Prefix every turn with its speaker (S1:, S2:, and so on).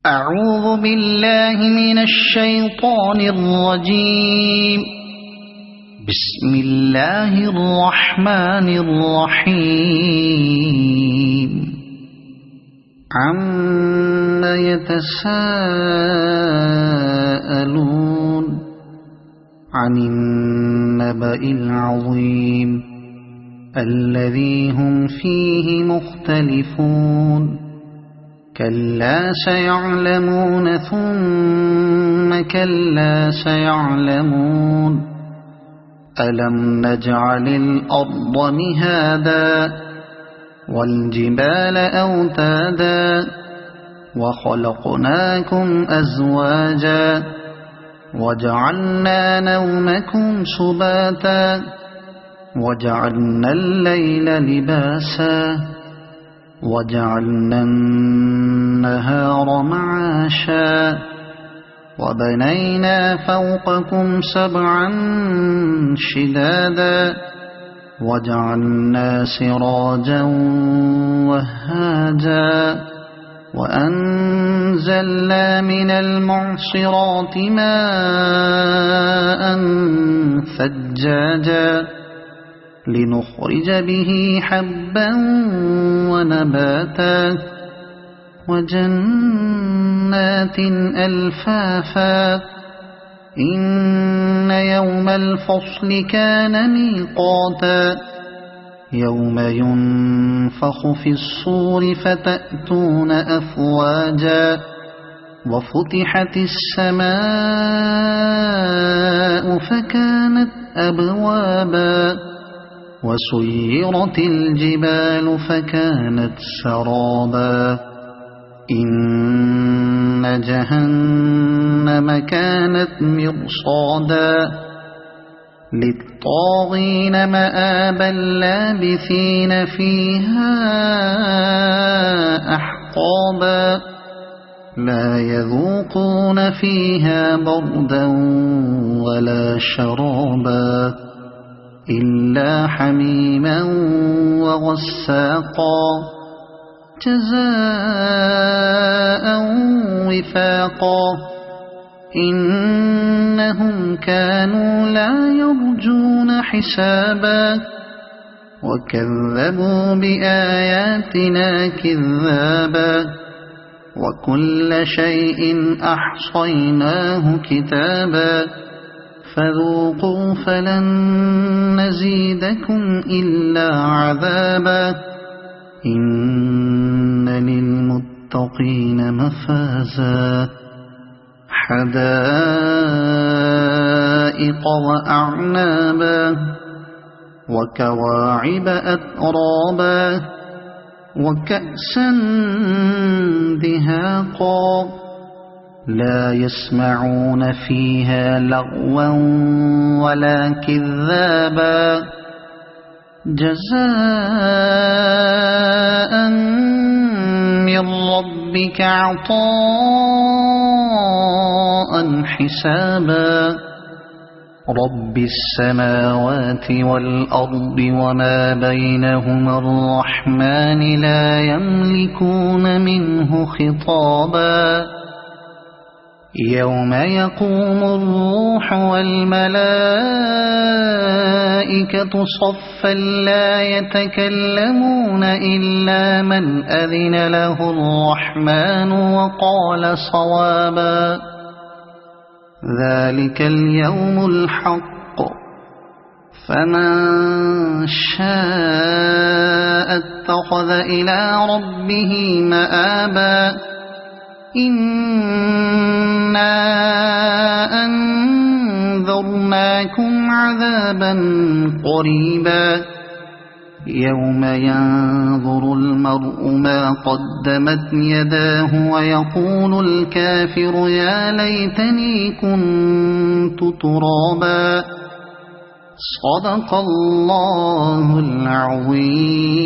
S1: أعوذ بالله من الشيطان الرجيم. بسم الله الرحمن الرحيم. عما يتساءلون عن النبأ العظيم الذي هم فيه مختلفون. كلا سيعلمون ثم كلا سيعلمون. ألم نجعل الأرض مهادا والجبال أوتادا وخلقناكم أزواجا وجعلنا نومكم سباتا وجعلنا الليل لباسا وجعلنا النهار معاشا وبنينا فوقكم سبعا شدادا وجعلنا سراجا وهاجا وأنزلنا من المعصرات ماء ثجاجا لنخرج به حبا ونباتا وجنات ألفافا. إن يوم الفصل كان ميقاتا. يوم ينفخ في الصور فتأتون أفواجا وفتحت السماء فكانت أبوابا وسيرت الجبال فكانت سرابا. إن جهنم كانت مرصادا للطاغين مآبا لابثين فيها أحقابا لا يذوقون فيها بردا ولا شرابا إلا حميما وغساقا جزاء وفاقا. إنهم كانوا لا يرجون حسابا وكذبوا بآياتنا كذابا وكل شيء أحصيناه كتابا فذوقوا فلن نزيدكم إلا عذابا. إن للمتقين مفازا حدائق وأعنابا وكواعب أترابا وكأسا دهاقا لا يسمعون فيها لغوا ولا كذابا جزاء من ربك عطاء حسابا. رب السماوات والأرض وما بينهما الرحمن لا يملكون منه خطابا. يوم يقوم الروح والملائكة صفا لا يتكلمون إلا من أذن له الرحمن وقال صوابا. ذلك اليوم الحق فمن شاء اتخذ إلى ربه مآبا. إنا أنذرناكم عذابا قريبا يوم ينظر المرء ما قدمت يداه ويقول الكافر يا ليتني كنت ترابا. صدق الله العظيم.